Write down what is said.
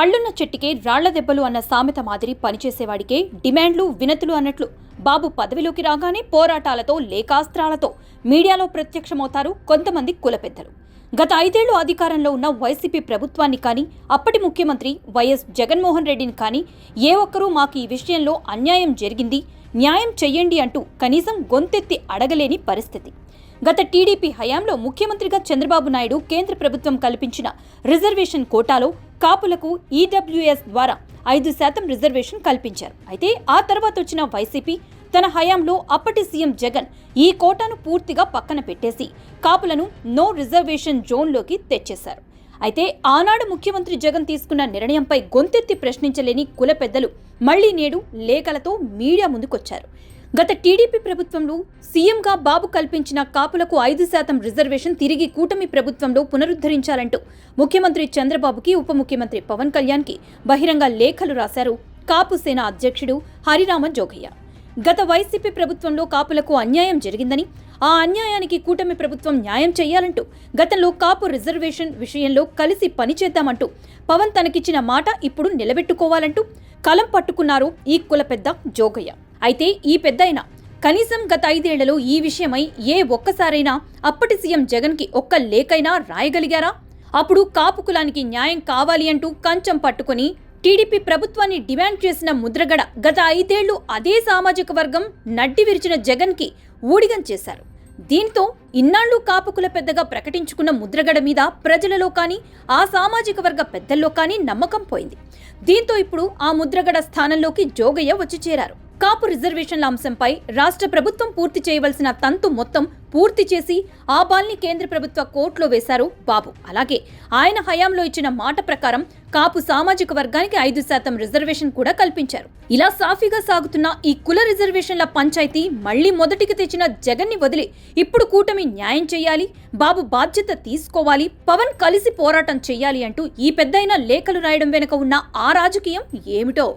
పళ్ళున్న చెట్టుకే రాళ్ల దెబ్బలు అన్న సామెత మాదిరి పనిచేసేవాడికే డిమాండ్లు వినతులు అన్నట్లు బాబు పదవిలోకి రాగానే పోరాటాలతో లేఖాస్త్రాలతో మీడియాలో ప్రత్యక్షమవుతారు కొంతమంది కుల పెద్దలు. గత 5 ఏళ్లు అధికారంలో ఉన్న వైసీపీ ప్రభుత్వాన్ని కానీ, అప్పటి ముఖ్యమంత్రి వైఎస్ జగన్మోహన్ రెడ్డిని కానీ ఏ ఒక్కరూ మాకు ఈ విషయంలో అన్యాయం జరిగింది, న్యాయం చెయ్యండి అంటూ కనీసం గొంతెత్తి అడగలేని పరిస్థితి. గత టీడీపీ హయాంలో ముఖ్యమంత్రిగా చంద్రబాబు నాయుడు కేంద్ర ప్రభుత్వం కల్పించిన రిజర్వేషన్ కోటాలో కాపులకు ఈడబ్ల్యూఎస్ ద్వారా 5% రిజర్వేషన్ కల్పించారు. అయితే ఆ తర్వాత వచ్చిన వైసీపీ తన హయాంలో అప్పటి సీఎం జగన్ ఈ కోటాను పూర్తిగా పక్కన పెట్టేసి కాపులను నో రిజర్వేషన్ జోన్లోకి తెచ్చేశారు. అయితే ఆనాడు ముఖ్యమంత్రి జగన్ తీసుకున్న నిర్ణయంపై గొంతెత్తి ప్రశ్నించలేని కుల పెద్దలు మళ్లీ నేడు లేఖలతో మీడియా ముందుకొచ్చారు. గత టీడీపీ ప్రభుత్వంలో సీఎంగా బాబు కల్పించిన కాపులకు 5% రిజర్వేషన్ తిరిగి కూటమి ప్రభుత్వంలో పునరుద్ధరించాలంటూ ముఖ్యమంత్రి చంద్రబాబుకి, ఉప ముఖ్యమంత్రి పవన్ కళ్యాణ్కి బహిరంగ లేఖలు రాశారు కాపు సేన అధ్యక్షుడు హరిరామ జోగయ్య. గత వైసీపీ ప్రభుత్వంలో కాపులకు అన్యాయం జరిగిందని, ఆ అన్యాయానికి కూటమి ప్రభుత్వం న్యాయం చేయాలంటూ, గతంలో కాపు రిజర్వేషన్ విషయంలో కలిసి పనిచేద్దామంటూ పవన్ తనకిచ్చిన మాట ఇప్పుడు నిలబెట్టుకోవాలంటూ కలం పట్టుకున్నారు ఈ కుల పెద్ద జోగయ్య. అయితే ఈ పెద్దయినా కనీసం గత 5 ఏళ్లలో ఈ విషయమై ఏ ఒక్కసారైనా అప్పటి సీఎం జగన్కి ఒక్క లేఖైనా రాయగలిగారా? అప్పుడు కాపు కులానికి న్యాయం కావాలి అంటూ కంచం పట్టుకుని టీడీపీ ప్రభుత్వాన్ని డిమాండ్ చేసిన ముద్రగడ గత 5 ఏళ్లు అదే సామాజిక వర్గం నడ్డి విరిచిన జగన్కి ఊడిగం చేశారు. దీంతో ఇన్నాళ్లు కాపుకుల పెద్దగా ప్రకటించుకున్న ముద్రగడ మీద ప్రజలలో కానీ, ఆ సామాజిక వర్గ పెద్దల్లో కానీ నమ్మకం పోయింది. దీంతో ఇప్పుడు ఆ ముద్రగడ స్థానంలోకి జోగయ్య వచ్చి చేరారు. కాపు రిజర్వేషన్ల అంశంపై రాష్ట్ర ప్రభుత్వం పూర్తి చేయవలసిన తంతు మొత్తం పూర్తి చేసి ఆ బాల్ని కేంద్ర ప్రభుత్వ కోర్టులో వేశారు బాబు. అలాగే ఆయన హయాంలో ఇచ్చిన మాట ప్రకారం కాపు సామాజిక వర్గానికి 5% రిజర్వేషన్ కూడా కల్పించారు. ఇలా సాఫీగా సాగుతున్న ఈ కుల రిజర్వేషన్ల పంచాయతీ మళ్లీ మొదటికి తెచ్చిన జగన్ని వదిలి ఇప్పుడు కూటమి న్యాయం చేయాలి, బాబు బాధ్యత తీసుకోవాలి, పవన్ కలిసి పోరాటం చెయ్యాలి అంటూ ఈ పెద్దయిన లేఖలు రాయడం వెనుక ఉన్న ఆ రాజకీయం ఏమిటో.